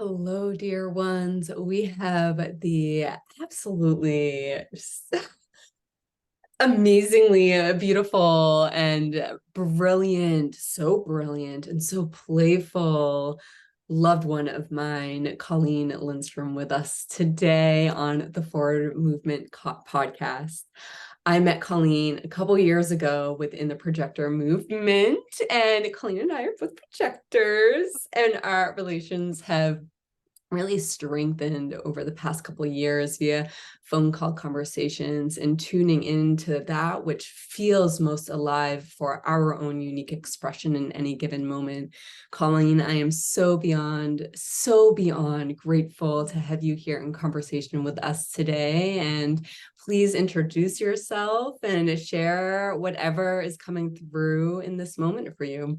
Hello, dear ones. We have the absolutely amazingly beautiful and brilliant and so playful loved one of mine, Colleen Lindstrom, with us today on the Forward Movement podcast. I met Colleen a couple years ago within the projector movement, and Colleen and I are both projectors, and our relations have really strengthened over the past couple of years via phone call conversations and tuning into that which feels most alive for our own unique expression in any given moment. Colleen, I am so beyond grateful to have you here in conversation with us today. And please introduce yourself and share whatever is coming through in this moment for you.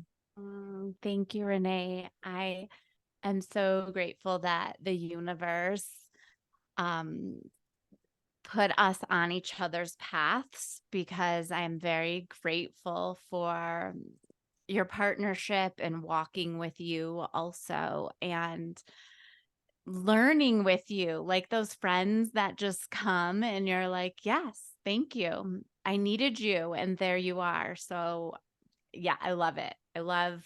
Thank you, Renee. I'm so grateful that the universe put us on each other's paths, because I am very grateful for your partnership and walking with you also, and learning with you, like those friends that just come and you're like, yes, thank you. I needed you. And there you are. So yeah, I love it. I love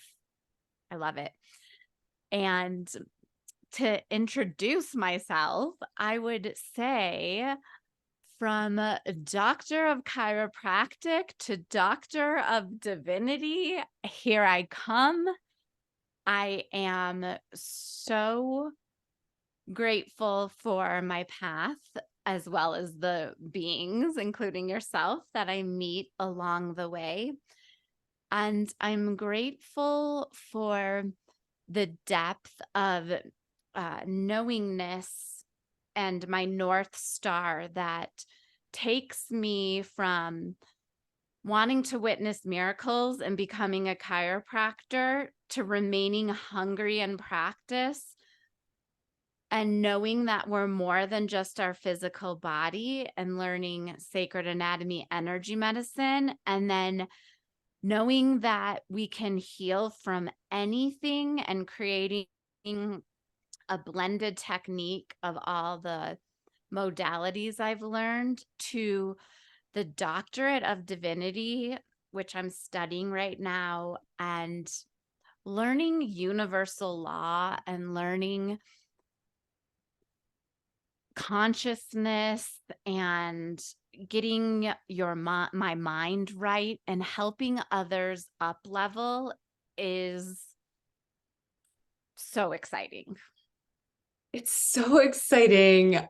it. And to introduce myself, I would say from Doctor of Chiropractic to Doctor of Divinity, here I come. I am so grateful for my path, as well as the beings, including yourself, that I meet along the way. And I'm grateful for the depth of knowingness and my North Star that takes me from wanting to witness miracles and becoming a chiropractor to remaining hungry in practice and knowing that we're more than just our physical body, and learning sacred anatomy, energy medicine, and then knowing that we can heal from anything, and creating a blended technique of all the modalities I've learned, to the Doctorate of Divinity, which I'm studying right now, and learning universal law and learning consciousness and getting my mind right and helping others up level is so exciting. It's so exciting.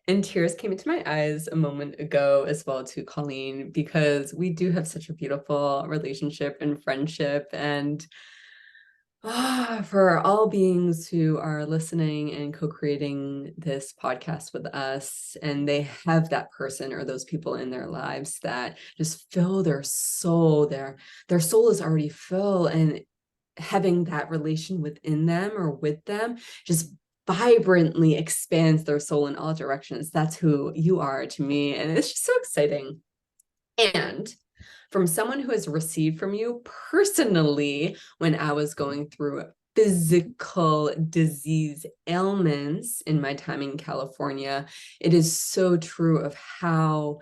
And tears came into my eyes a moment ago as well too, Colleen, because we do have such a beautiful relationship and friendship. And for all beings who are listening and co-creating this podcast with us, and they have that person or those people in their lives that just fill their soul, their soul is already full, and having that relation within them or with them just vibrantly expands their soul in all directions. That's who you are to me. And it's just so exciting. And from someone who has received from you personally, when I was going through physical disease ailments in my time in California, it is so true of how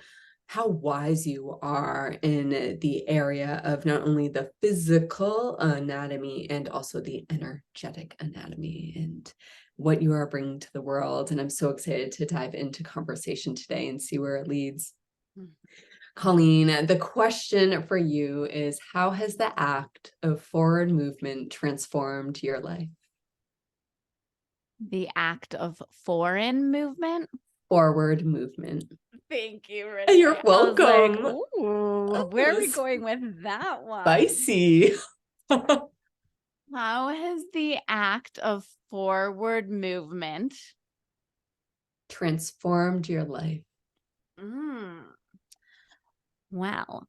wise you are in the area of not only the physical anatomy and also the energetic anatomy and what you are bringing to the world. And I'm so excited to dive into conversation today and see where it leads. Colleen, the question for you is, how has the act of forward movement transformed your life? The act of foreign movement. Forward movement. Thank you, Renee. You're I was like, welcome. ooh, where are we going with that one? Spicy. How has the act of forward movement Transformed your life? Well,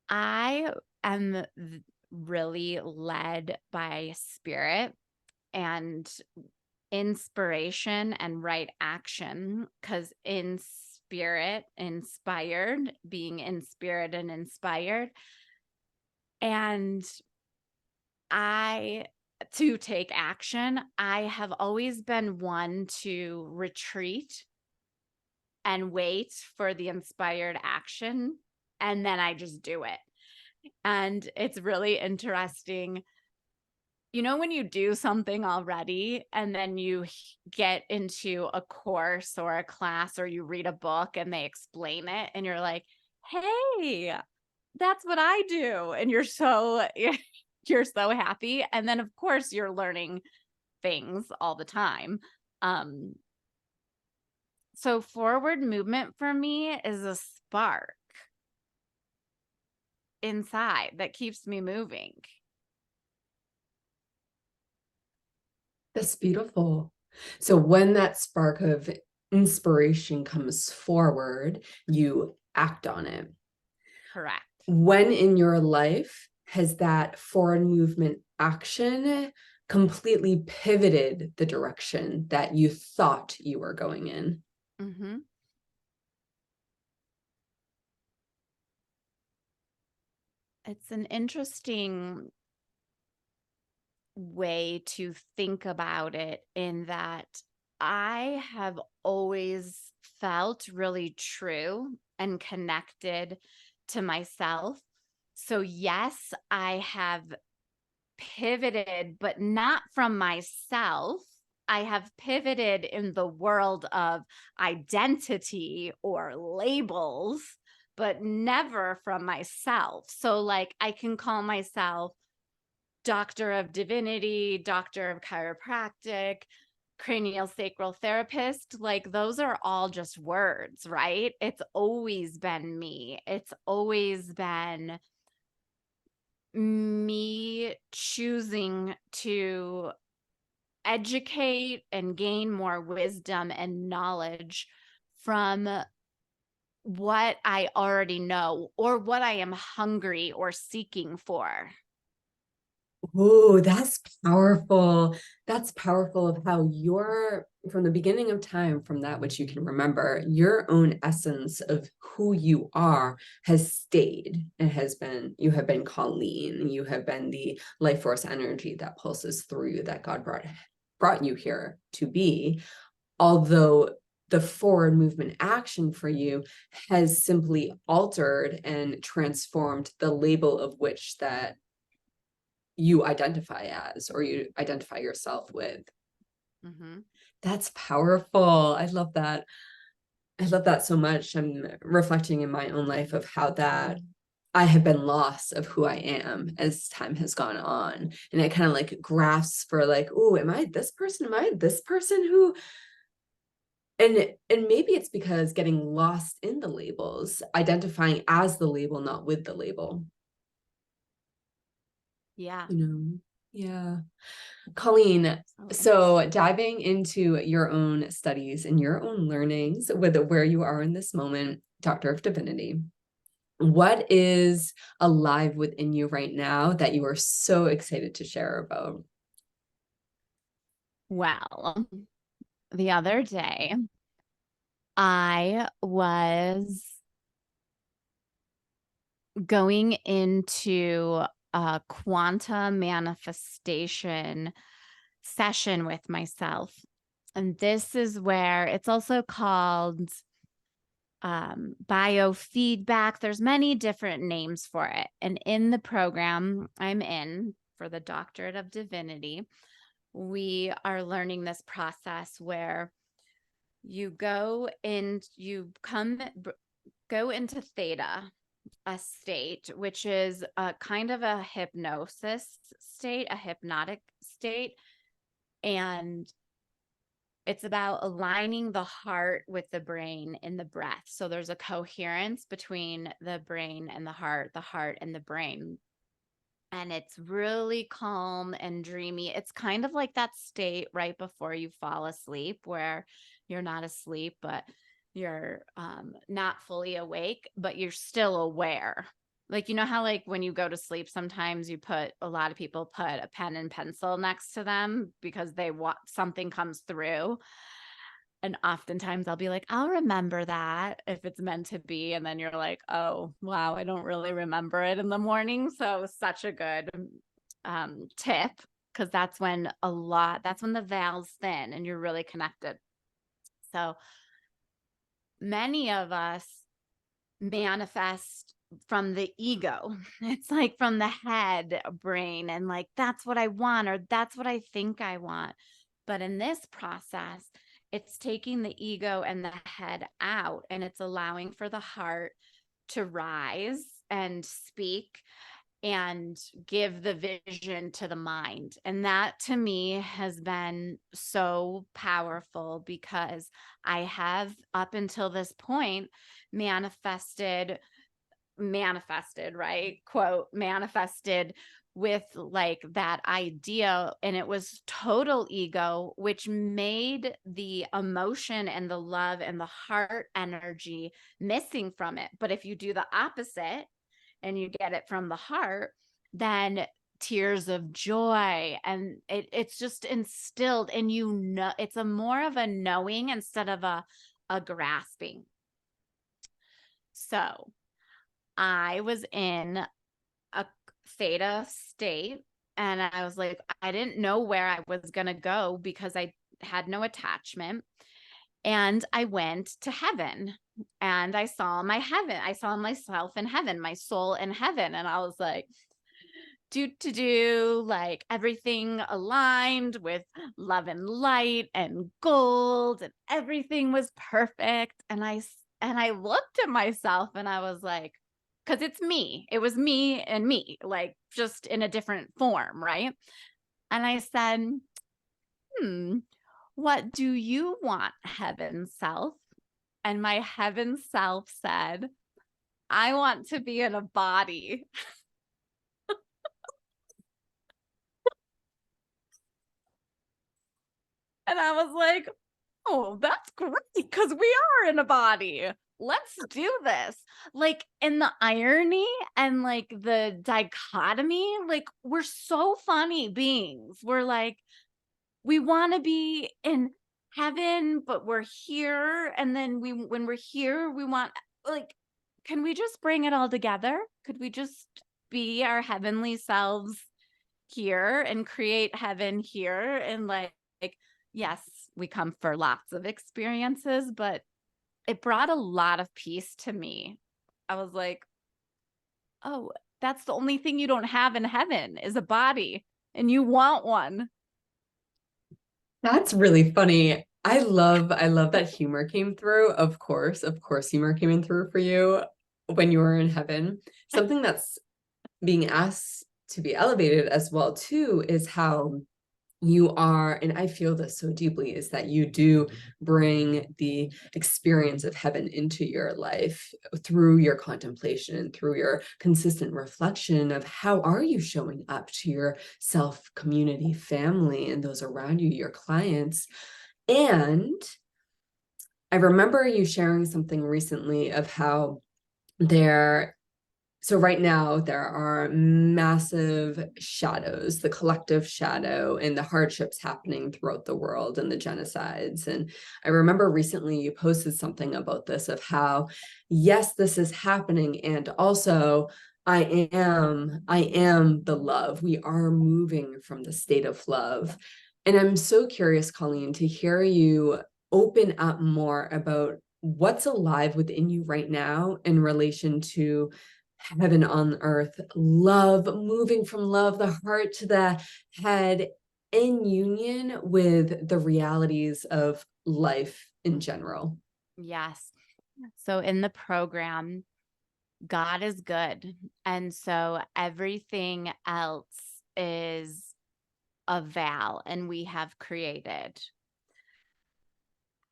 I am really led by spirit and inspiration and right action, because in spirit, inspired, being in spirit and inspired. And I to take action. I have always been one to retreat and wait for the inspired action, and then I just do it. And it's really interesting. You know, when you do something already and then you get into a course or a class or you read a book and they explain it and you're like, "Hey, that's what I do." And you're so you're so happy. And then of course you're learning things all the time. Um so forward movement for me is a spark inside that keeps me moving. That's beautiful. So when that spark of inspiration comes forward, you act on it. Correct. When in your life has that forward movement action completely pivoted the direction that you thought you were going in? Mhm. It's an interesting way to think about it in that I have always felt really true and connected to myself. So, yes, I have pivoted, but not from myself. I have pivoted in the world of identity or labels, but never from myself. So, like, I can call myself Doctor of Divinity, Doctor of Chiropractic, cranial sacral therapist. Like, those are all just words, right? It's always been me. It's always been me choosing to educate and gain more wisdom and knowledge from what I already know or what I am hungry or seeking for. Oh, that's powerful. That's powerful of how you're, from the beginning of time, from that which you can remember, your own essence of who you are has stayed. It has been, you have been Colleen, you have been the life force energy that pulses through you, that God brought you here to be. Although the forward movement action for you has simply altered and transformed the label of which that you identify as or you identify yourself with. Mm-hmm. That's powerful. I love that. I love that so much. I'm reflecting in my own life of how that I have been lost of who I am as time has gone on. And I kind of like grasps for like, oh, am I this person? Am I this person who and maybe it's because getting lost in the labels, identifying as the label, not with the label. Yeah. You know? Yeah. Colleen, Absolutely. so diving into your own studies and your own learnings with where you are in this moment, Doctor of Divinity, what is alive within you right now that you are so excited to share about? Well, the other day, I was going into a quantum manifestation session with myself. And this is where it's also called biofeedback. There's many different names for it. And in the program I'm in for the Doctorate of Divinity, we are learning this process where you go and you go into theta, a state, which is a kind of a hypnosis state, a hypnotic state. And it's about aligning the heart with the brain in the breath. So there's a coherence between the brain and the heart and the brain. And it's really calm and dreamy. It's kind of like that state right before you fall asleep where you're not asleep, but you're not fully awake, but you're still aware. Like, you know how like when you go to sleep, sometimes a lot of people put a pen and pencil next to them because they want something comes through. And oftentimes I'll be like, I'll remember that if it's meant to be. And then you're like, oh, wow, I don't really remember it in the morning. So, such a good tip because that's when the veil's thin and you're really connected. So many of us manifest from the ego. It's like from the head brain, and like, that's what I want, or that's what I think I want. But in this process, it's taking the ego and the head out, and it's allowing for the heart to rise and speak and give the vision to the mind. And that to me has been so powerful, because I have up until this point manifested, right? Quote, manifested with like that idea, and it was total ego, which made the emotion and the love and the heart energy missing from it. But if you do the opposite and you get it from the heart, then tears of joy, and it's just instilled, and it's a more of a knowing instead of a grasping. So I was in a theta state, and I was like, I didn't know where I was going to go because I had no attachment. And I went to heaven, and I saw myself in heaven, my soul in heaven. And I was like, like everything aligned with love and light and gold, and everything was perfect. And I looked at myself, and I was like, because it was me and me, like just in a different form, right? And I said, what do you want, heaven self? And my heaven self said, I want to be in a body. And I was like, oh, that's great, because we are in a body. Let's do this. Like, in the irony and like the dichotomy, like, we're so funny beings. We're like, we want to be in heaven, but we're here. And then when we're here, we want, like, can we just bring it all together? Could we just be our heavenly selves here and create heaven here? And like, yes, we come for lots of experiences, but it brought a lot of peace to me. I was like, oh, that's the only thing you don't have in heaven is a body, and you want one. That's really funny. I love that humor came through. Of course, humor came in through for you when you were in heaven. Something that's being asked to be elevated as well too is how you are, and I feel this so deeply, is that you do bring the experience of heaven into your life through your contemplation, through your consistent reflection of how are you showing up to your self, community, family, and those around you, your clients. And I remember you sharing something recently of how there so right now there are massive shadows, the collective shadow, and the hardships happening throughout the world, and the genocides. And I remember recently you posted something about this, of how, yes, this is happening. And also I am the love. We are moving from the state of love. And I'm so curious, Colleen, to hear you open up more about what's alive within you right now in relation to heaven on earth, love, moving from love, the heart to the head, in union with the realities of life in general. Yes. So in the program, God is good. And so everything else is a vow, and we have created.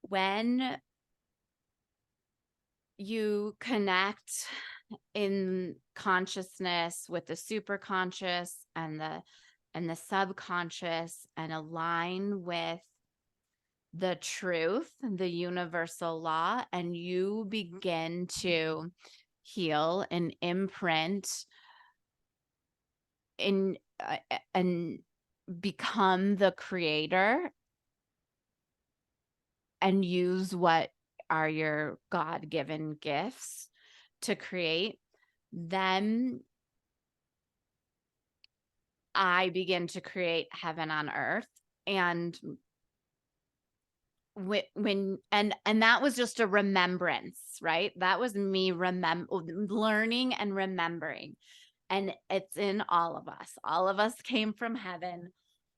When you connect in consciousness with the superconscious and the subconscious, and align with the truth, the universal law, and you begin to heal and imprint in and become the creator, and use what are your God-given gifts to create, then I begin to create heaven on earth. And and that was just a remembrance, right? That was me learning and remembering. And it's in all of us. All of us came from heaven.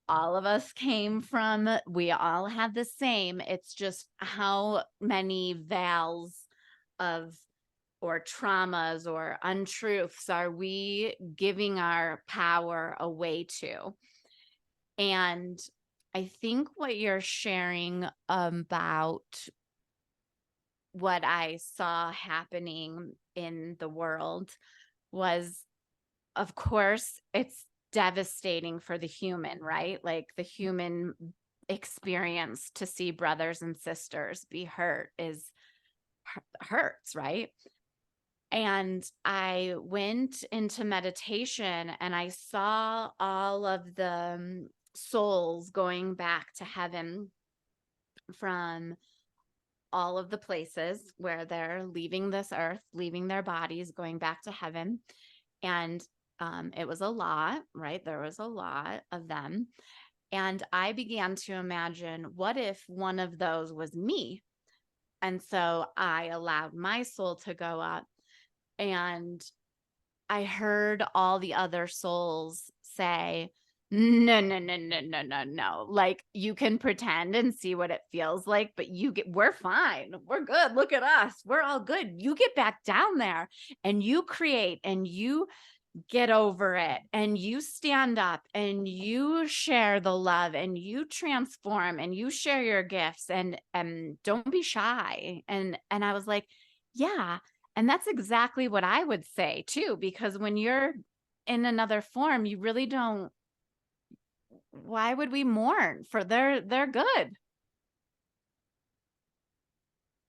All of us came from, we all have the same. It's just how many veils of or traumas or untruths are we giving our power away to? And I think what you're sharing about what I saw happening in the world was, of course, it's devastating for the human, right? Like the human experience to see brothers and sisters be hurt hurts, right? And I went into meditation and I saw all of the souls going back to heaven from all of the places where they're leaving this earth, leaving their bodies, going back to heaven. And it was a lot, right? There was a lot of them. And I began to imagine, what if one of those was me? And so I allowed my soul to go up, and I heard all the other souls say, no, no, no, no, no, no, no. Like, you can pretend and see what it feels like, but we're fine. We're good. Look at us. We're all good. You get back down there and you create and you get over it and you stand up and you share the love and you transform and you share your gifts and don't be shy. And I was like, yeah. And that's exactly what I would say too, because when you're in another form, you really don't, why would we mourn for they're good?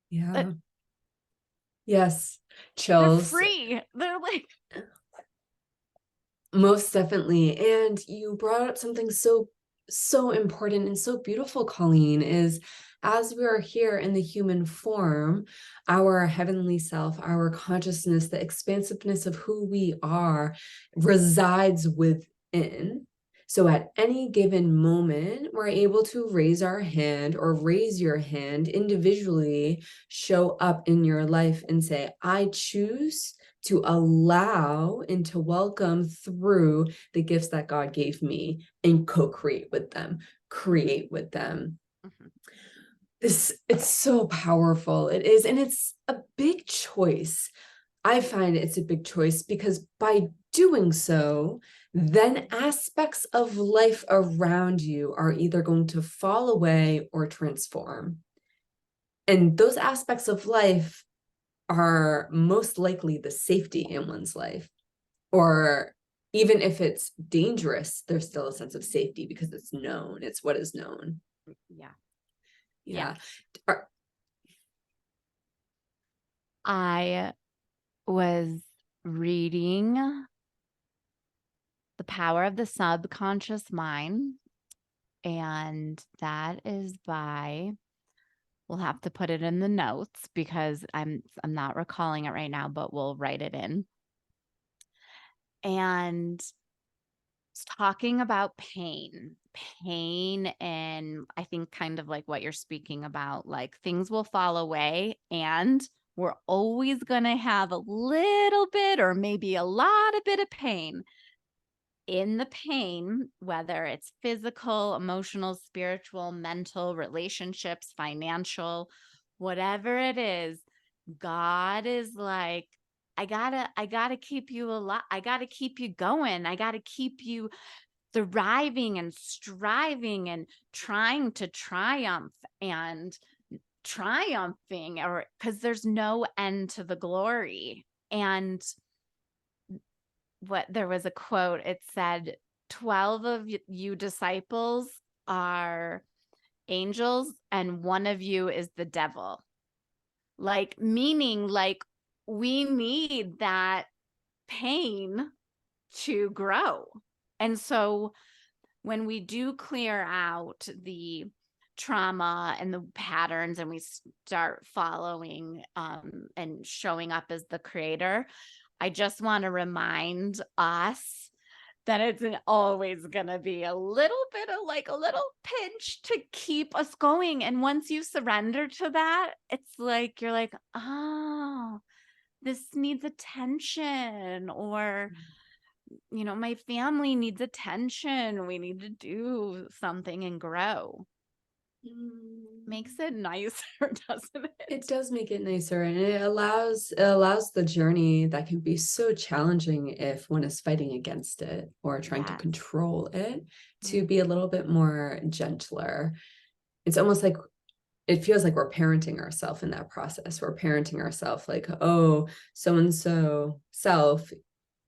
Yeah. Yes. They're Chills. free. They're like, Most definitely. And you brought up something so important and so beautiful, Colleen, is as we are here in the human form, our heavenly self, our consciousness, the expansiveness of who we are resides within. So at any given moment, we're able to raise our hand or raise your hand individually, show up in your life and say, I choose to allow and to welcome through the gifts that God gave me and co-create with them, create with them. It's so powerful. It is. And it's a big choice. I find it's a big choice because by doing so, then aspects of life around you are either going to fall away or transform. And those aspects of life are most likely the safety in one's life. Or even if it's dangerous, there's still a sense of safety because it's known. It's what is known. yeah. Yeah. I was reading The Power of the Subconscious Mind, and that is by, we'll have to put it in the notes because I'm not recalling it right now, but we'll write it in. And it's talking about pain, and I think kind of like what you're speaking about, like things will fall away and we're always going to have a little bit or maybe a lot of bit of pain. In the pain, whether it's physical, emotional, spiritual, mental, relationships, financial, whatever it is, God is like, I gotta keep you alive. I gotta keep you going. I gotta keep you thriving and striving and trying to triumph and triumphing, or because there's no end to the glory. And there was a quote, it said 12 of you disciples are angels and one of you is the devil. Like, meaning like we need that pain to grow. And so when we do clear out the trauma and the patterns and we start following and showing up as the creator, I just want to remind us then it's always gonna be a little bit of like a little pinch to keep us going. And once you surrender to that, it's like you're like, oh, this needs attention, or my family needs attention. We need to do something and grow. Mm. Makes it nicer, doesn't It it? does make it nicer, and it allows the journey that can be so challenging if one is fighting against it or trying to Yes. control it, to Mhm. be a little bit more gentler. It's almost like it feels like we're parenting ourselves in that process. We're parenting ourselves like, oh, so and so self,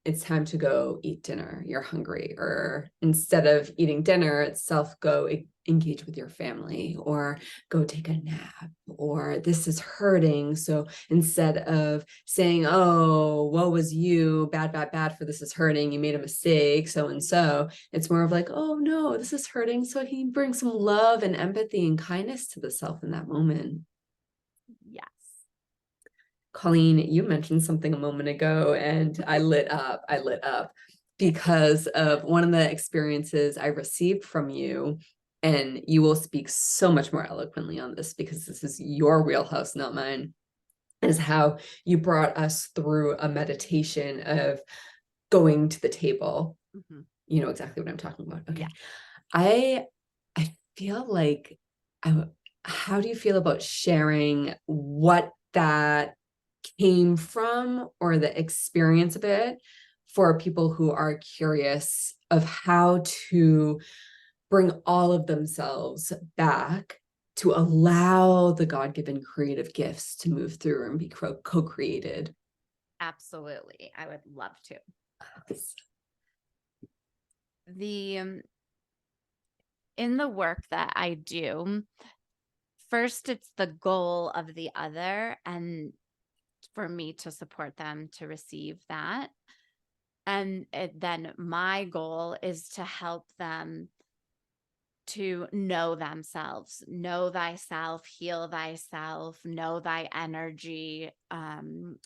it's time to go eat dinner. You're hungry. Or instead of eating dinner itself, go engage with your family, or go take a nap, or this is hurting. So instead of saying, oh, woe was you, bad, bad, bad for this is hurting, you made a mistake, so and so, it's more of like, oh no, this is hurting. So he brings some love and empathy and kindness to the self in that moment. Yes. Colleen, you mentioned something a moment ago, and I lit up. I lit up because of one of the experiences I received from you. And you will speak so much more eloquently on this because this is your wheelhouse, not mine. Is how you brought us through a meditation of going to the table. Mhm. You know exactly what I'm talking about. Yeah. Okay. I I feel like I how do you feel about sharing what that came from, or the experience of it, for people who are curious of how to bring all of themselves back to allow the God-given creative gifts to move through and be co-created? Absolutely. I would love to. The In the work that I do, first it's the goal of the other, and for me to support them to receive that. And then my goal is to help them to know themselves, know thyself, heal thyself, know thy energy,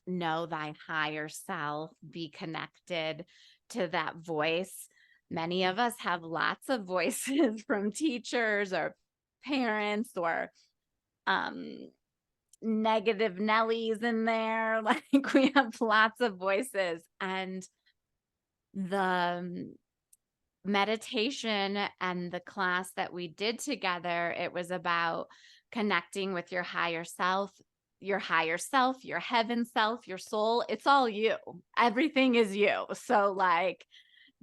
know thy higher self, be connected to that voice. Many of us have lots of voices from teachers or parents, or um, negative Nellies in there. Like, we have lots of voices. And the meditation and the class that we did together, it was about connecting with your higher self, your heaven self, your soul. It's all you. Everything is you. So like,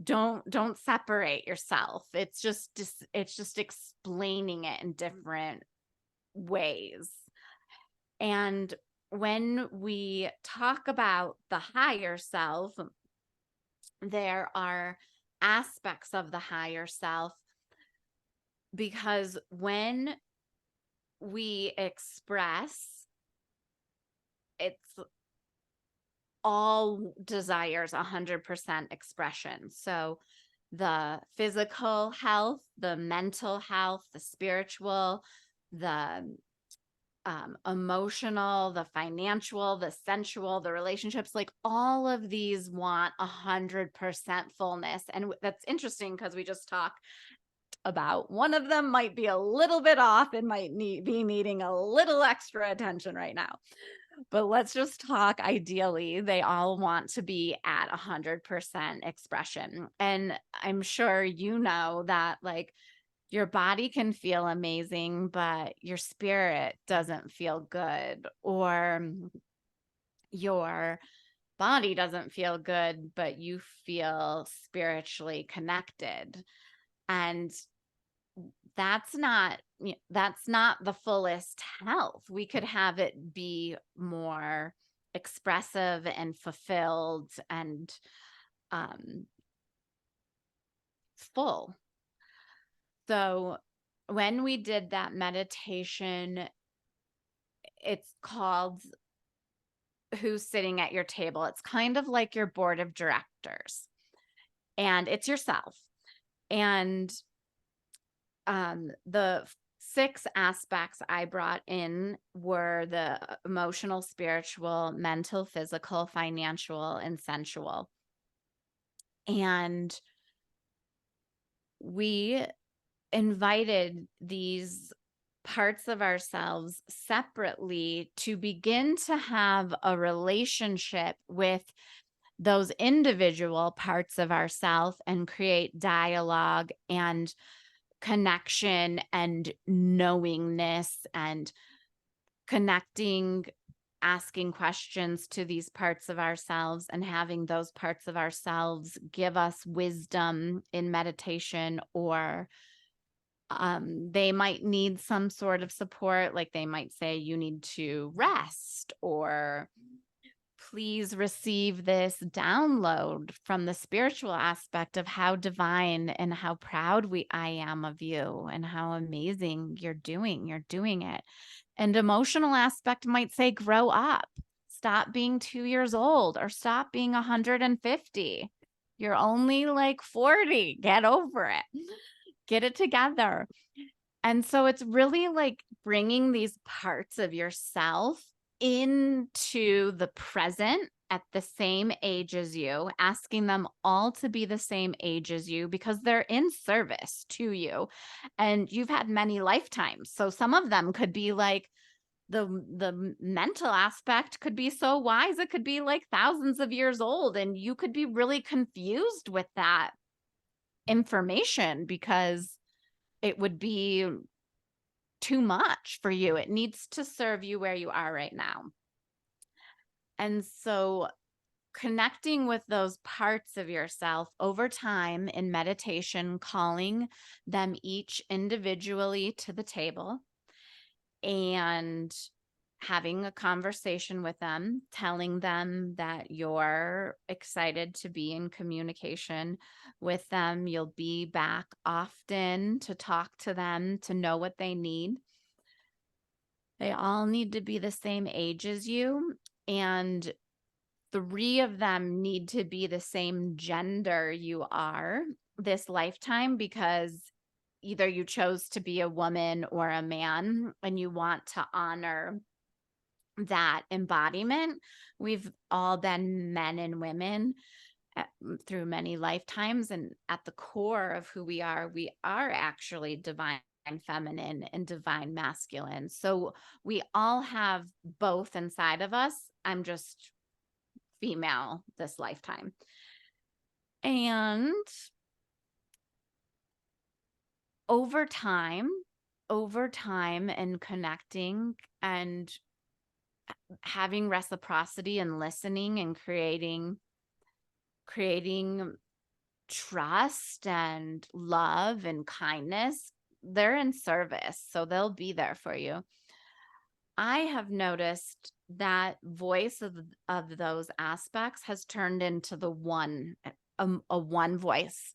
don't separate yourself. It's just explaining it in different ways. And when we talk about the higher self, there are aspects of the higher self, because when we express, it's all desires 100% expression. So the physical health, the mental health, the spiritual, the emotional, the financial, the sensual, the relationships, like all of these want 100% fullness. And that's interesting because we just talked about one of them might be a little bit off and might be needing a little extra attention right now. But let's just talk ideally. They all want to be at 100% expression. And I'm sure you know that, like, your body can feel amazing, but your spirit doesn't feel good, or your body doesn't feel good, but you feel spiritually connected. And that's not the fullest health. We could have it be more expressive and fulfilled and um, full. So when we did that meditation, it's called Who's Sitting at Your Table. It's kind of like your board of directors, and it's yourself. And the six aspects I brought in were the emotional, spiritual, mental, physical, financial, and sensual. And we invited these parts of ourselves separately to begin to have a relationship with those individual parts of ourself and create dialogue and connection and knowingness and connecting, asking questions to these parts of ourselves and having those parts of ourselves give us wisdom in meditation, or they might need some sort of support. Like they might say, you need to rest, or please receive this download from the spiritual aspect of how divine and how proud I am of you and how amazing you're doing it. And emotional aspect might say, grow up, stop being 2 years old, or stop being 150. You're only like 40. Get over it. Get it together. And so it's really like bringing these parts of yourself into the present at the same age as you, asking them all to be the same age as you because they're in service to you. And you've had many lifetimes. So some of them could be like, the mental aspect could be so wise, it could be like thousands of years old, and you could be really confused with that information because it would be too much for you. It needs to serve you where you are right now. And so connecting with those parts of yourself over time in meditation, calling them each individually to the table and having a conversation with them, telling them that you're excited to be in communication with them. You'll be back often to talk to them, to know what they need. They all need to be the same age as you, and 3 of them need to be the same gender you are this lifetime, because either you chose to be a woman or a man and you want to honor that embodiment. We've all been men and women through many lifetimes, and at the core of who we are actually divine feminine and divine masculine. So we all have both inside of us. I'm just female this lifetime. And over time and connecting and having reciprocity and listening and creating trust and love and kindness, they're in service. So they'll be there for you. I have noticed that voice of those aspects has turned into the one, a one voice.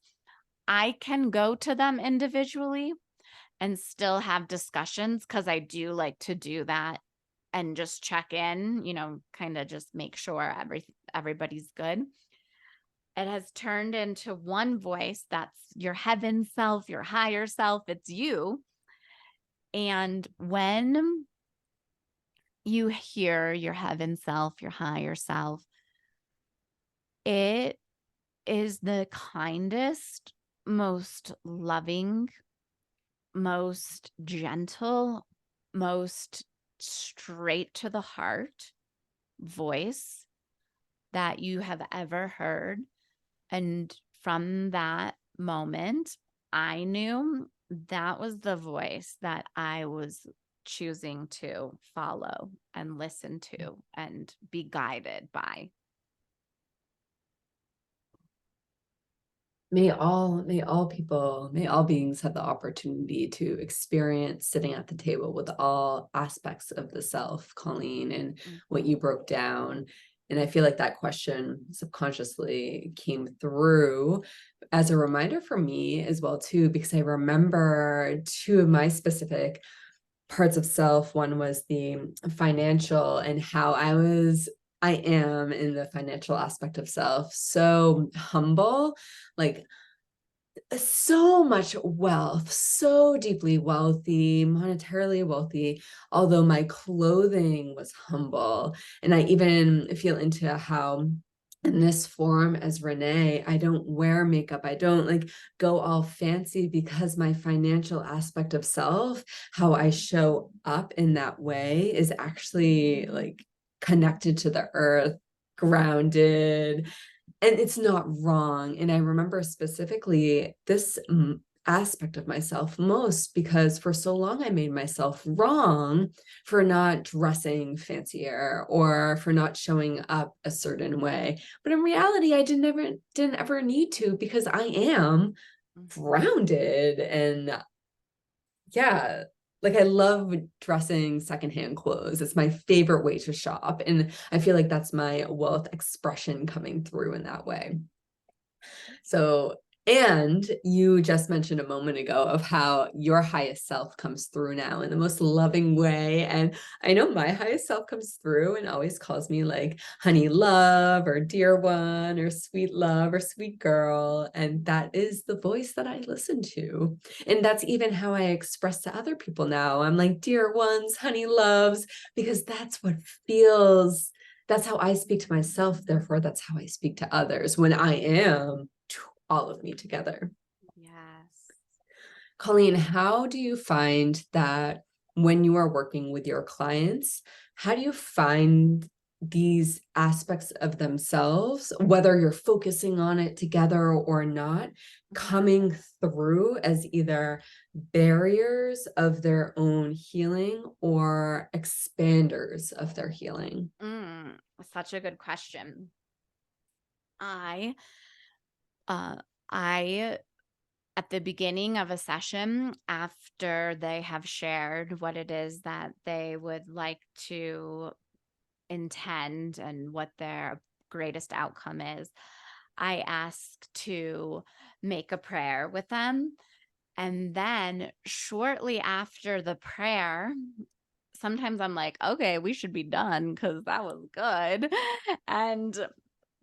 I can go to them individually and still have discussions, because I do like to do that and just check in, kind of just make sure everybody's good. It has turned into one voice that's your heaven self, your higher self. It's you. And when you hear your heaven self, your higher self, it is the kindest, most loving, most gentle, most straight to the heart voice that you have ever heard. And from that moment, I knew that was the voice that I was choosing to follow and listen to and be guided by. May all beings have the opportunity to experience sitting at the table with all aspects of the self, Colleen, and what you broke down. And I feel like that question subconsciously came through as a reminder for me as well, too, because I remember 2 of my specific parts of self. One was the financial, and how I am in the financial aspect of self, so humble, like so much wealth, so deeply wealthy, monetarily wealthy, although my clothing was humble. And I even feel into how in this form as Renee. I don't wear makeup. I don't like go all fancy, because my financial aspect of self, how I show up in that way, is actually like connected to the earth, grounded, and it's not wrong. And I remember specifically this aspect of myself most because for so long I made myself wrong for not dressing fancier or for not showing up a certain way. But in reality, I didn't ever need to, because I am grounded. And yeah, like I love dressing secondhand clothes. It's my favorite way to shop. And I feel like that's my wealth expression coming through in that way. So, and you just mentioned a moment ago of how your highest self comes through now in the most loving way. And I know my highest self comes through and always calls me like honey love or dear one or sweet love or sweet girl. And that is the voice that I listen to. And that's even how I express to other people now. I'm like, dear ones, honey loves, because that's what feels. That's how I speak to myself. Therefore, that's how I speak to others when I am all of me together. Yes. Colleen, how do you find that when you are working with your clients, how do you find these aspects of themselves, whether you're focusing on it together or not, coming through as either barriers of their own healing or expanders of their healing? Such a good question. I, uh, I at the beginning of a session, after they have shared what it is that they would like to intend and what their greatest outcome is, I ask to make a prayer with them. And then shortly after the prayer, sometimes I'm like, okay, we should be done because that was good. And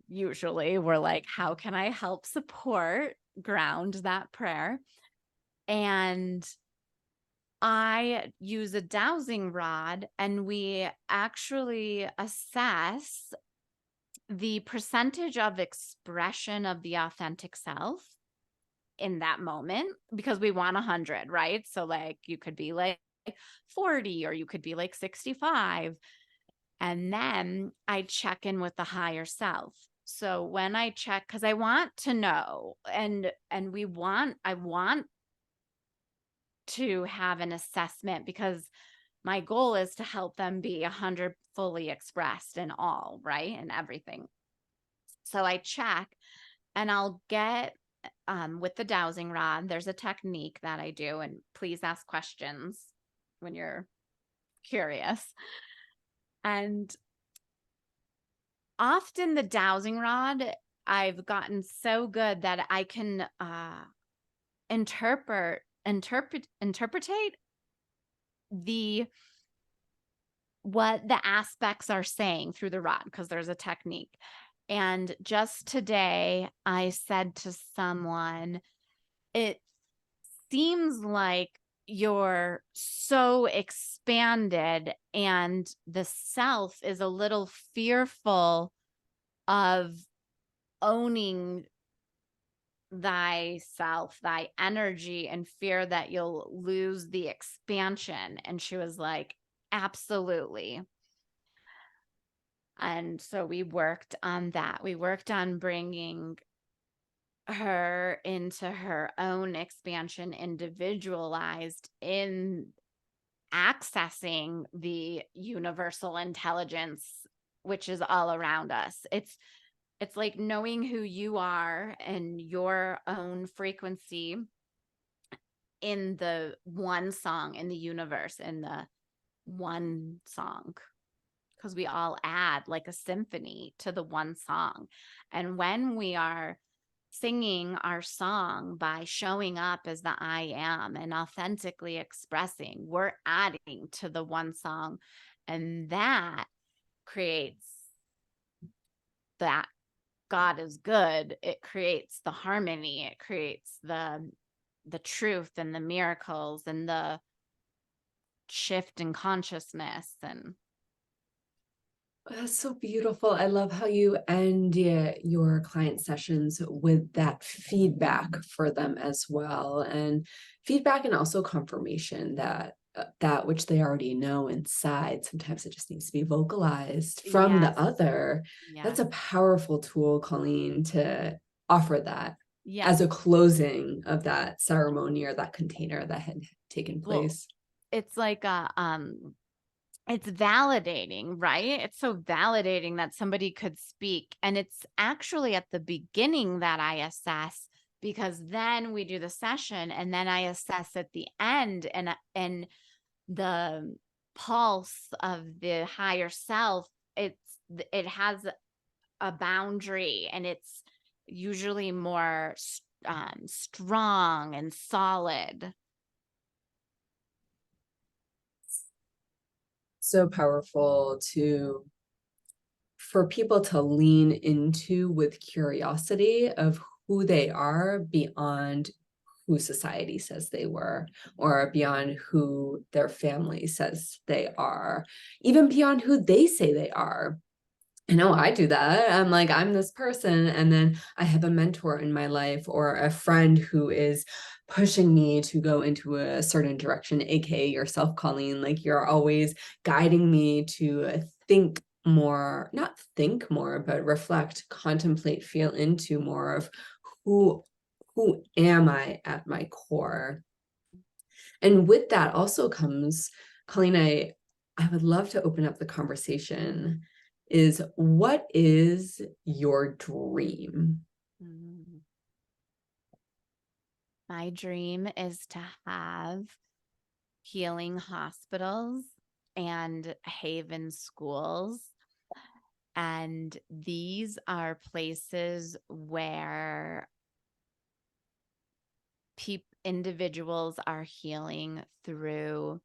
usually we're like, how can I help support, ground that prayer? And I use a dowsing rod, and we actually assess the percentage of expression of the authentic self in that moment, because we want 100, right? So like you could be like 40 or you could be like 65. And then I check in with the higher self. So when I check, because I want to know, and I want to have an assessment, because my goal is to help them be 100 fully expressed in all, right? And everything. So I check, and I'll get with the dowsing rod, there's a technique that I do, and please ask questions when you're curious. And often the dowsing rod, I've gotten so good that I can interpretate the what the aspects are saying through the rod, because there's a technique. And just today I said to someone, it seems like you're so expanded and the self is a little fearful of owning thyself, thy energy, and fear that you'll lose the expansion. And she was like, absolutely. And so we worked on that. We worked on bringing her into her own expansion, individualized in accessing the universal intelligence, which is all around us. It's like knowing who you are and your own frequency in the one song in the universe, in the one song, because we all add like a symphony to the one song. And when we are singing our song by showing up as the I am and authentically expressing, we're adding to the one song. And that creates that God is good. It creates the harmony. It creates the truth and the miracles and the shift in consciousness. And That's so beautiful. I love how you end your client sessions with that feedback for them as well, and feedback and also confirmation that that which they already know inside, sometimes it just needs to be vocalized from the Yes. other. That's Yes. a powerful tool, Colleen, to offer that Yes. as a closing of that ceremony or that container that had taken Well, place. it's like it's validating, right? It's so validating that somebody could speak. And it's actually at the beginning that I assess, because then we do the session and then I assess at the end, and the pulse of the higher self, it has a boundary, and it's usually more strong and solid. So powerful to for people to lean into with curiosity of who they are beyond who society says they were, or beyond who their family says they are, even beyond who they say they are. I know I do that. I'm like, I'm this person. And then I have a mentor in my life or a friend who is pushing me to go into a certain direction, aka yourself, Colleen. Like you're always guiding me to think more, not think more, but reflect, contemplate, feel into more of who who am I at my core. And with that also comes, Colleen, I would love to open up the conversation is what is your dream? Mhm. My dream is to have healing hospitals and haven schools. And these are places where individuals are healing through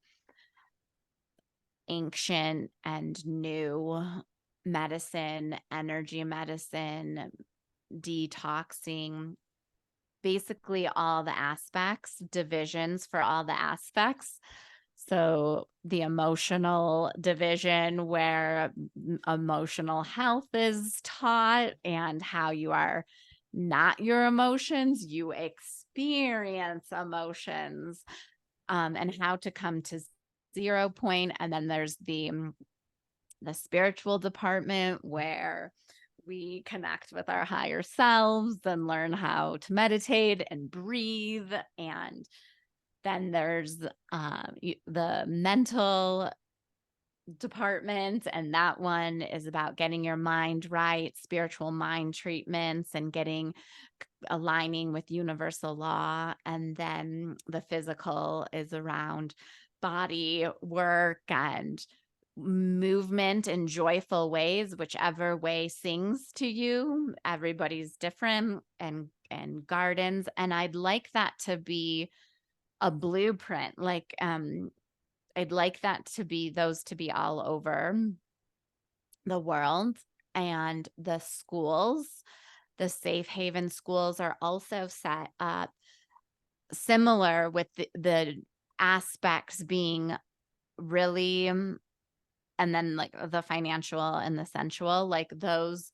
ancient and new medicine, energy medicine, detoxing, basically all the aspects, divisions for all the aspects. So the emotional division, where emotional health is taught, and how you are not your emotions, you experience emotions, and how to come to 0 point. And then there's the spiritual department, where we connect with our higher selves and learn how to meditate and breathe. And then there's the mental department, and that one is about getting your mind right, spiritual mind treatments, and aligning with universal law. And then the physical is around body work and movement in joyful ways, whichever way sings to you. Everybody's different. And gardens, and I'd like that to be a blueprint. Like I'd like that to be those to be all over the world. And the schools, the safe haven schools, are also set up similar, with the aspects being really and then like the financial and the sensual, like those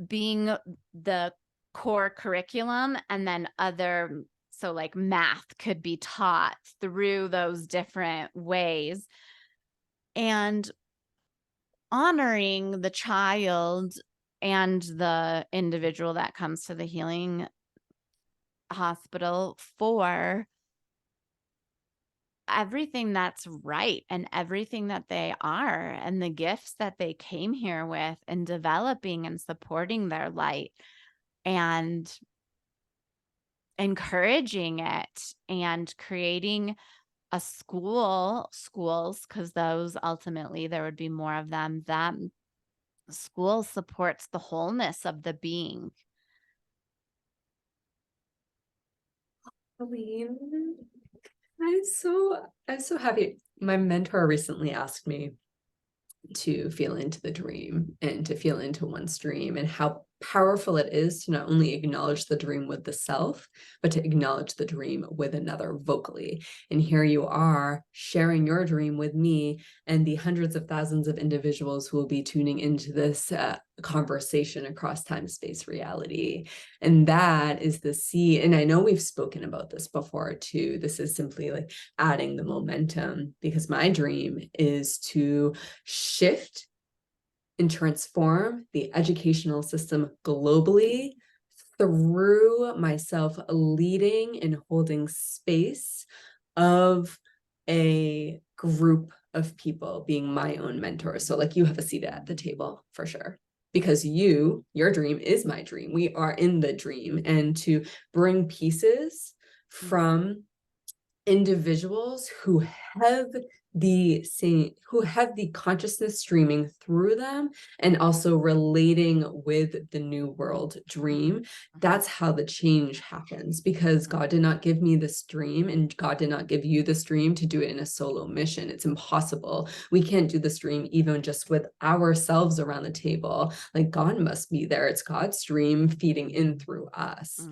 being the core curriculum. And then other, so like math could be taught through those different ways, and honoring the child and the individual that comes to the healing hospital for everything that's right and everything that they are, and the gifts that they came here with, and developing and supporting their light and encouraging it, and creating a schools, because those ultimately there would be more of them. That school supports the wholeness of the being. Colleen, I'm so happy. My mentor recently asked me to feel into the dream and to feel into one's dream and how powerful it is to not only acknowledge the dream with the self, but to acknowledge the dream with another vocally. And here you are sharing your dream with me and the hundreds of thousands of individuals who will be tuning into this conversation across time, space, reality. And that is the seed. And I know we've spoken about this before too. This is simply like adding the momentum, because my dream is to shift and transform the educational system globally through myself leading and holding space of a group of people, being my own mentor. So like, you have a seat at the table for sure, because your dream is my dream. We are in the dream, and to bring pieces from individuals who have the consciousness streaming through them, and also relating with the new world dream. That's how the change happens, because God did not give me this dream, and God did not give you this dream to do it in a solo mission. It's impossible. We can't do this dream even just with ourselves around the table. Like, God must be there. It's God's dream feeding in through us.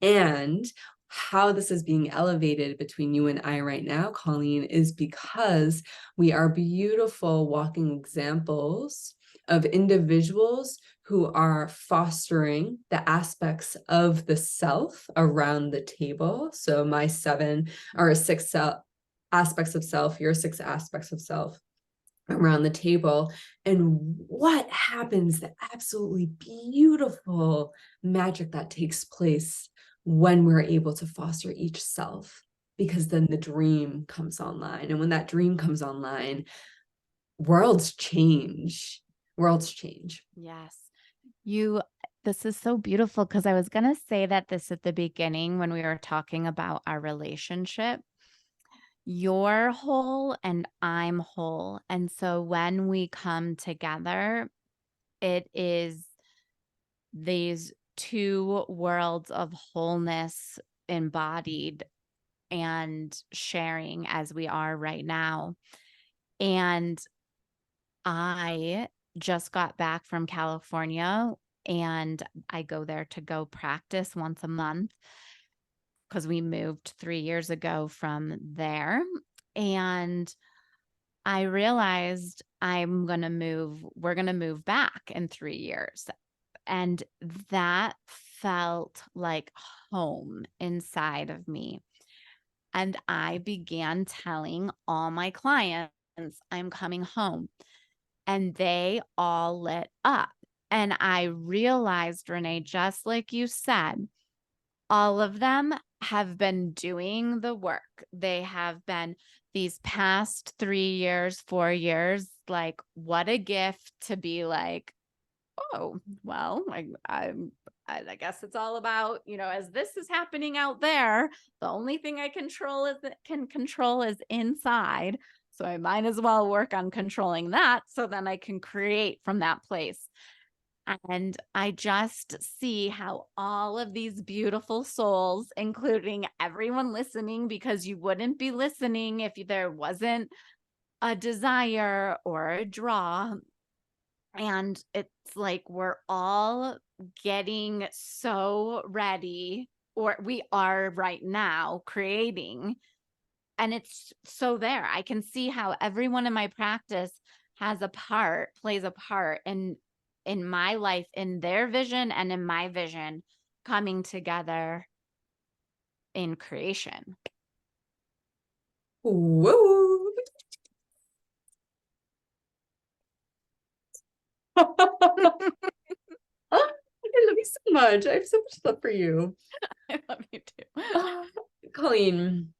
And how this is being elevated between you and I right now, Colleen, is because we are beautiful walking examples of individuals who are fostering the aspects of the self around the table. So my 7 or 6 aspects of self, your 6 aspects of self around the table. And what happens, the absolutely beautiful magic that takes place when we're able to foster each self, because then the dream comes online. And when that dream comes online, worlds change. Yes. This is so beautiful, because I was going to say that this at the beginning when we were talking about our relationship. You're whole and I'm whole. And so when we come together, it is these two worlds of wholeness embodied and sharing as we are right now. And I just got back from California, and I go there to go practice once a month, because we moved 3 years ago from there. And I realized we're going to move back in 3 years. And that felt like home inside of me. And I began telling all my clients, I'm coming home. And they all lit up. And I realized, Renee, just like you said, all of them have been doing the work. They have been these past 3 years, 4 years, like, what a gift to be like, oh, well, I guess it's all about, as this is happening out there, the only thing I can control is inside. So I might as well work on controlling that, so then I can create from that place. And I just see how all of these beautiful souls, including everyone listening, because you wouldn't be listening if there wasn't a desire or a draw. And it's like we're all getting so ready, or we are right now creating. And it's so there. I can see how everyone in my practice plays a part in my life, in their vision and in my vision coming together in creation. Whoa. I love you so much. I have so much love for you. I love you too. Colleen.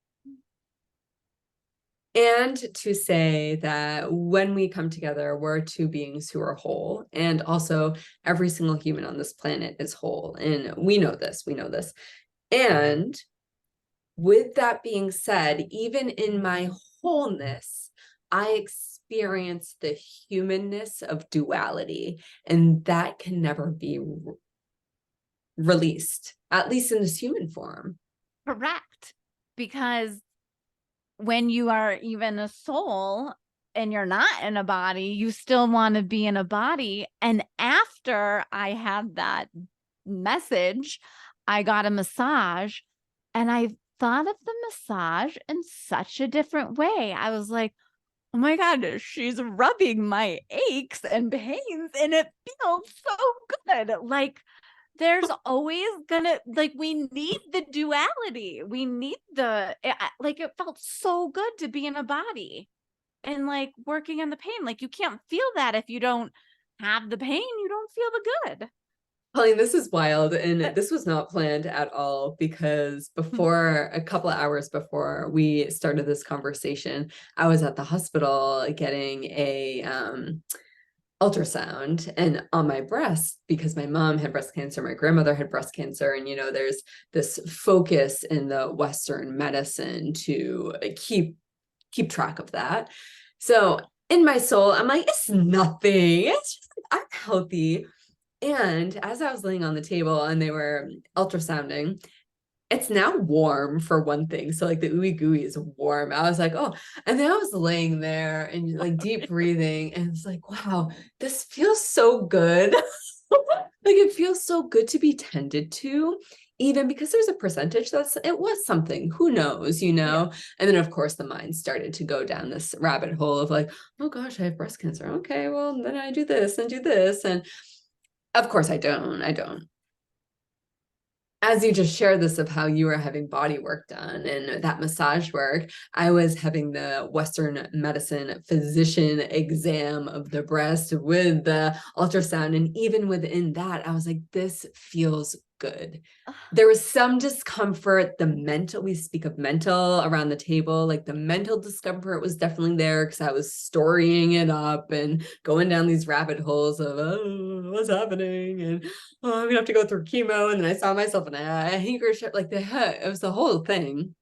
And to say that when we come together, we're two beings who are whole. And also, every single human on this planet is whole. And we know this. And with that being said, even in my wholeness, I experience the humanness of duality. And that can never be released, at least in this human form. Correct. Because when you are even a soul and you're not in a body, you still want to be in a body. And after after I had that message, I got a massage, and I thought of the massage in such a different way. I was like, oh my God, she's rubbing my aches and pains, and it feels so good. Like, there's always gonna, like, we need the duality. We need like, it felt so good to be in a body and like working on the pain. Like, you can't feel that if you don't have the pain, you don't feel the good. Colleen, this is wild, and this was not planned at all, because before, a couple of hours before we started this conversation, I was at the hospital getting a ultrasound, and on my breast, because my mom had breast cancer, my grandmother had breast cancer, and there's this focus in the Western medicine to keep track of that. So in my soul, I'm like, it's nothing. It's just like, I'm healthy. And as I was laying on the table and they were ultrasounding, it's now warm for one thing. So like the ooey gooey is warm. I was like, oh, and then I was laying there and like deep breathing, and it's like, wow, this feels so good. Like, it feels so good to be tended to, even because there's a percentage it was something, who knows, Yeah. And then of course the mind started to go down this rabbit hole of like, oh gosh, I have breast cancer. Okay, well then I do this and do this. And of course I don't. As you just shared this of how you were having body work done and that massage work, I was having the Western medicine physician exam of the breast with the ultrasound. And even within that, I was like, this feels good. There was some discomfort, we speak of mental around the table, like the mental discomfort was definitely there because I was storying it up and going down these rabbit holes of, oh, what's happening? And oh, I'm gonna have to go through chemo. And then I saw myself in a handkerchief, like it was the whole thing.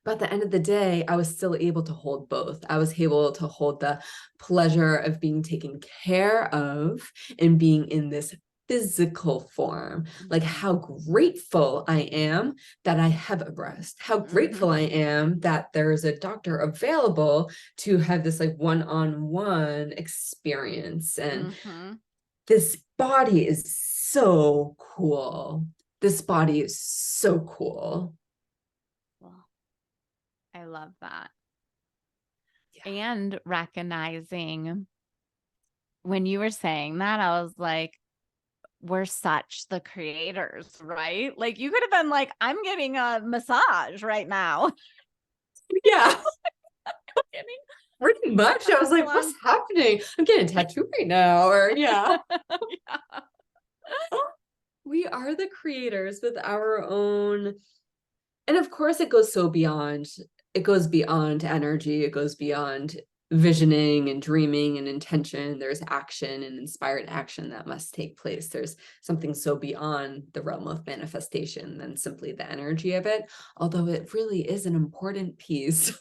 But at the end of the day, I was still able to hold both. I was able to hold the pleasure of being taken care of and being in this physical form. Like, how grateful I am that I have a breast, how grateful I am that there's a doctor available to have this like one-on-one experience. And this body is so cool. This body is so cool. Well, I love that. Yeah. And recognizing, when you were saying that, I was like, we're such the creators, right? Like, you could have been like, I'm getting a massage right now. Yeah. Kidding? Pretty much. I was like, what's happening? I'm getting a tattoo right now. Or yeah. Yeah. We are the creators with our own. And of course it goes so beyond. It goes beyond energy. It goes beyond visioning and dreaming and intention. There's action and inspired action that must take place. There's something so beyond the realm of manifestation than simply the energy of it, although it really is an important piece.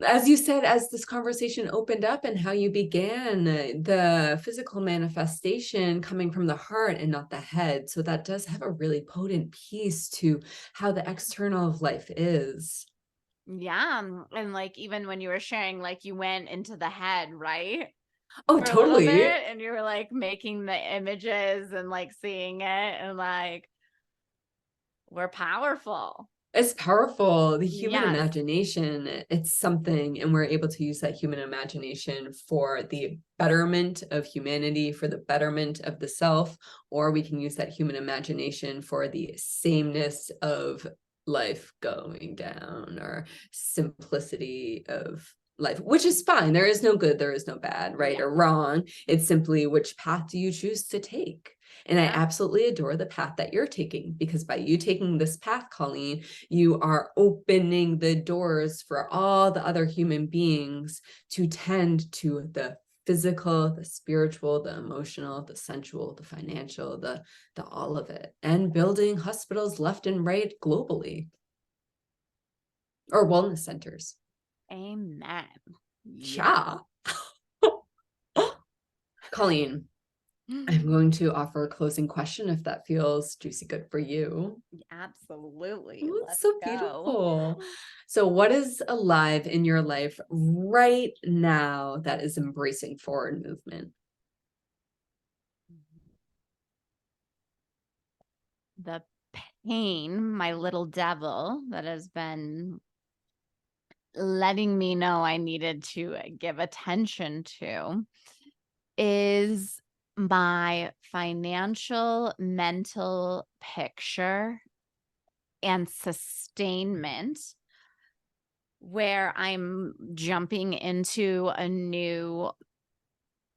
As you said, as this conversation opened up and how you began, the physical manifestation coming from the heart and not the head. So that does have a really potent piece to how the external of life is. Yeah. And like, even when you were sharing, like, you went into the head, right? Oh, For a little totally. bit, and you were like making the images and like seeing it, and like, we're powerful. It's powerful. The human Yes. imagination, it's something, and we're able to use that human imagination for the betterment of humanity, for the betterment of the self, or we can use that human imagination for the sameness of life going down, or simplicity of life, which is fine. There is no good, there is no bad, right or wrong. It's simply, which path do you choose to take? And I absolutely adore the path that you're taking, because by you taking this path, Colleen, you are opening the doors for all the other human beings to tend to the physical, the spiritual, the emotional, the sensual, the financial, the all of it, and building hospitals left and right globally, or wellness centers. Amen. Yeah. Colleen, I'm going to offer a closing question if that feels juicy good for you. Absolutely. Ooh, Let's so go. beautiful. So what is alive in your life right now that is embracing forward movement? the pain, my little devil that has been letting me know I needed to give attention to, is my financial mental picture and sustainment, where I'm jumping into a new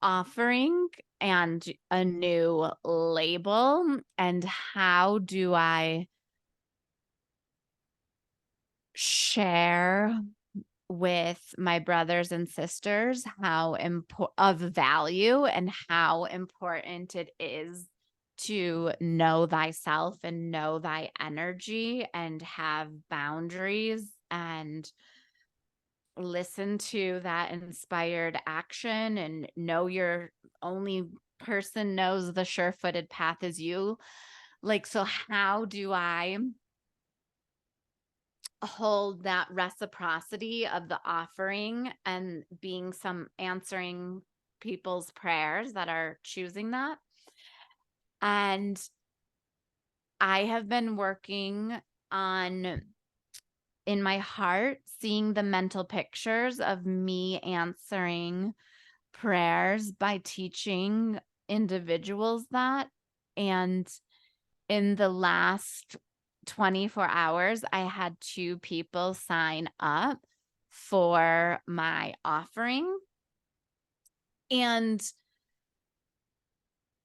offering and a new label. And how do I share with my brothers and sisters how of value and how important it is to know thyself and know thy energy and have boundaries and listen to that inspired action and know your only person knows the sure-footed path is you. Like, so how do I hold that reciprocity of the offering and being some answering people's prayers that are choosing that? And I have been working on, in my heart, seeing the mental pictures of me answering prayers by teaching individuals that. And in the last 24 hours, I had 2 people sign up for my offering. And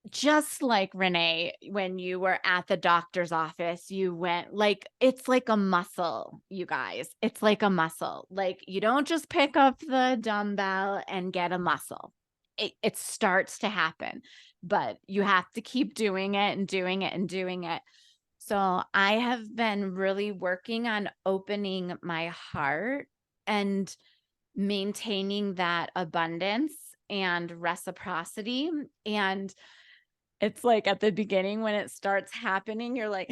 just like Renee, when you were at the doctor's office, you went like, it's like a muscle, you guys. It's like a muscle. Like, you don't just pick up the dumbbell and get a muscle. It starts to happen, but you have to keep doing it and doing it and doing it. So I have been really working on opening my heart and maintaining that abundance and reciprocity. And it's like at the beginning when it starts happening, you're like,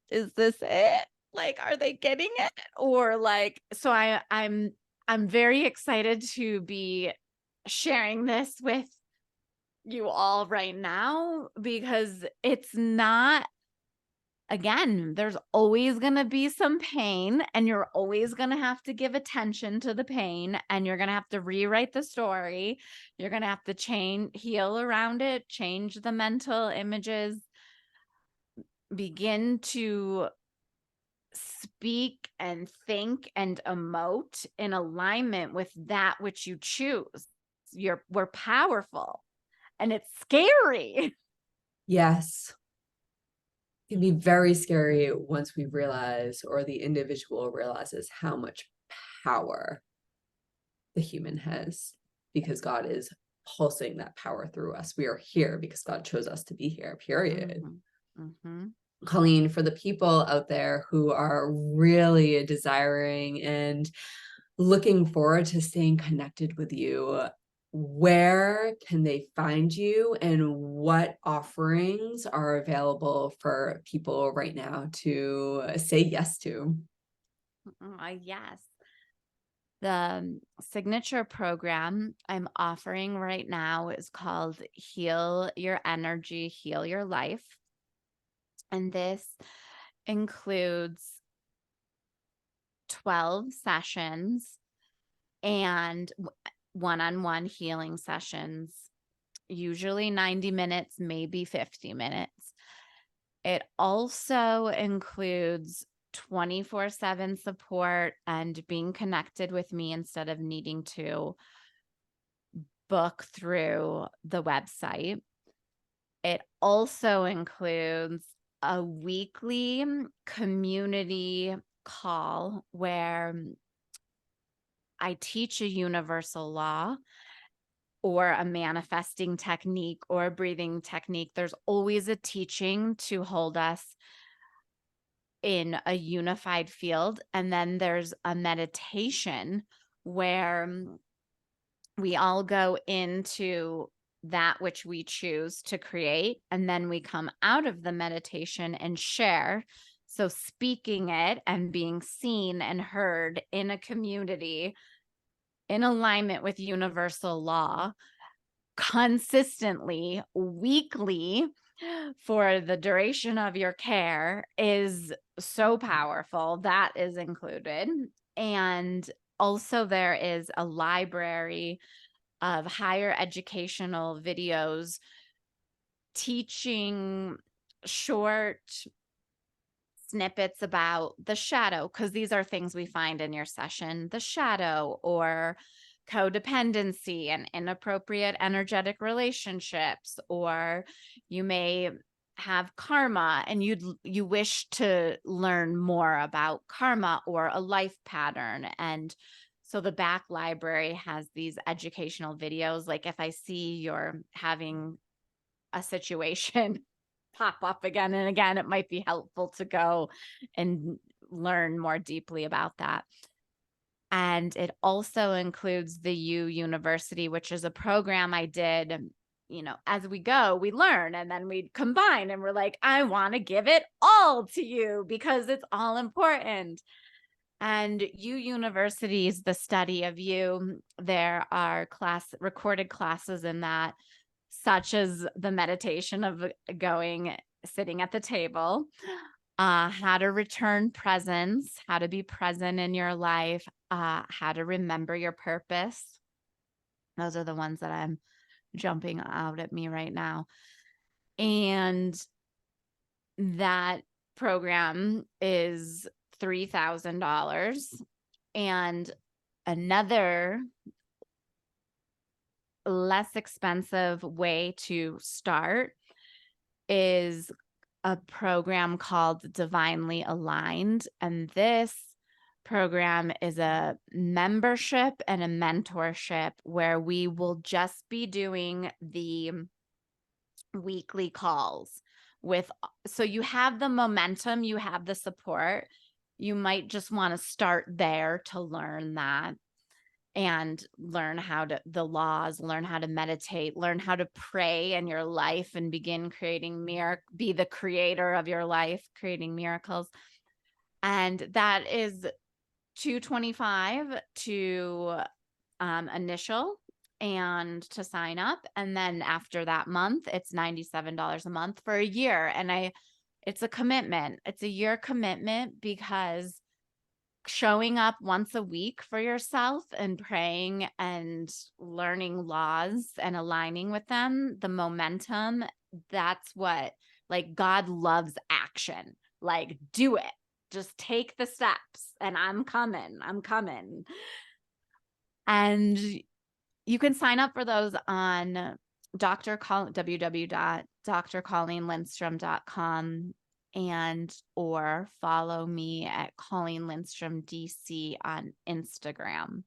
is this it? Like, are they getting it? Or like, so I'm very excited to be sharing this with you all right now, because it's not, again, there's always going to be some pain, and you're always going to have to give attention to the pain, and you're going to have to rewrite the story. You're going to have to heal around it, change the mental images, begin to speak and think and emote in alignment with that which you choose. We're powerful, and it's scary. Yes. It can be very scary once we realize, or the individual realizes, how much power the human has, because God is pulsing that power through us. We are here because God chose us to be here, period. Mm-hmm. Mm-hmm. Colleen, for the people out there who are really desiring and looking forward to staying connected with you, where can they find you, and what offerings are available for people right now to say yes to? Yes. The signature program I'm offering right now is called Heal Your Energy, Heal Your Life. And this includes 12 sessions and one-on-one healing sessions, usually 90 minutes, maybe 50 minutes. It also includes 24/7 support and being connected with me instead of needing to book through the website. It also includes a weekly community call where I teach a universal law or a manifesting technique or a breathing technique. There's always a teaching to hold us in a unified field. And then there's a meditation where we all go into that which we choose to create, and then we come out of the meditation and share. So speaking it and being seen and heard in a community in alignment with universal law consistently, weekly, for the duration of your care is so powerful. That is included. And also, there is a library of higher educational videos teaching short snippets about the shadow, because these are things we find in your session, the shadow, or codependency and inappropriate energetic relationships, or you may have karma and you wish to learn more about karma or a life pattern. And so the back library has these educational videos. Like if I see you're having a situation pop up again and again, it might be helpful to go and learn more deeply about that. And it also includes the U University, which is a program I did. As we go, we learn and then we combine and we're like, I want to give it all to you because it's all important. And U University is the study of you. There are recorded classes in that, such as the meditation of sitting at the table, how to return presence, how to be present in your life, how to remember your purpose. Those are the ones that I'm jumping out at me right now. And that program is $3,000. And another less expensive way to start is a program called Divinely Aligned. And this program is a membership and a mentorship where we will just be doing the weekly calls so you have the momentum, you have the support. You might just want to start there to learn that and learn the laws, learn how to meditate, learn how to pray in your life and begin be the creator of your life, creating miracles. And that is $225 to initial and to sign up. And then after that month, it's $97 a month for a year. And it's a commitment. It's a year commitment, because showing up once a week for yourself and praying and learning laws and aligning with them, the momentum, that's what, like, God loves action. Like, do it. Just take the steps and I'm coming. And you can sign up for those on www.drcolleenlindstrom.com or follow me at Colleen Lindstrom DC on Instagram.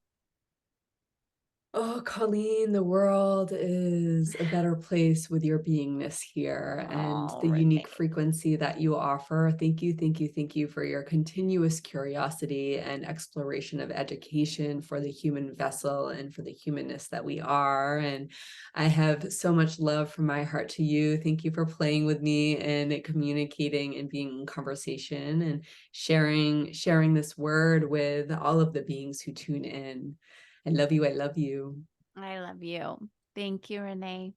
Oh, Colleen, the world is a better place with your beingness here and Oh, the unique Renee. frequency that you offer. Thank you, thank you, thank you for your continuous curiosity and exploration of education for the human vessel and for the humanness that we are. And I have so much love from my heart to you. Thank you for playing with me and communicating and being in conversation and sharing this word with all of the beings who tune in. I love you. I love you. I love you. Thank you, Renee.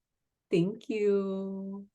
Thank you.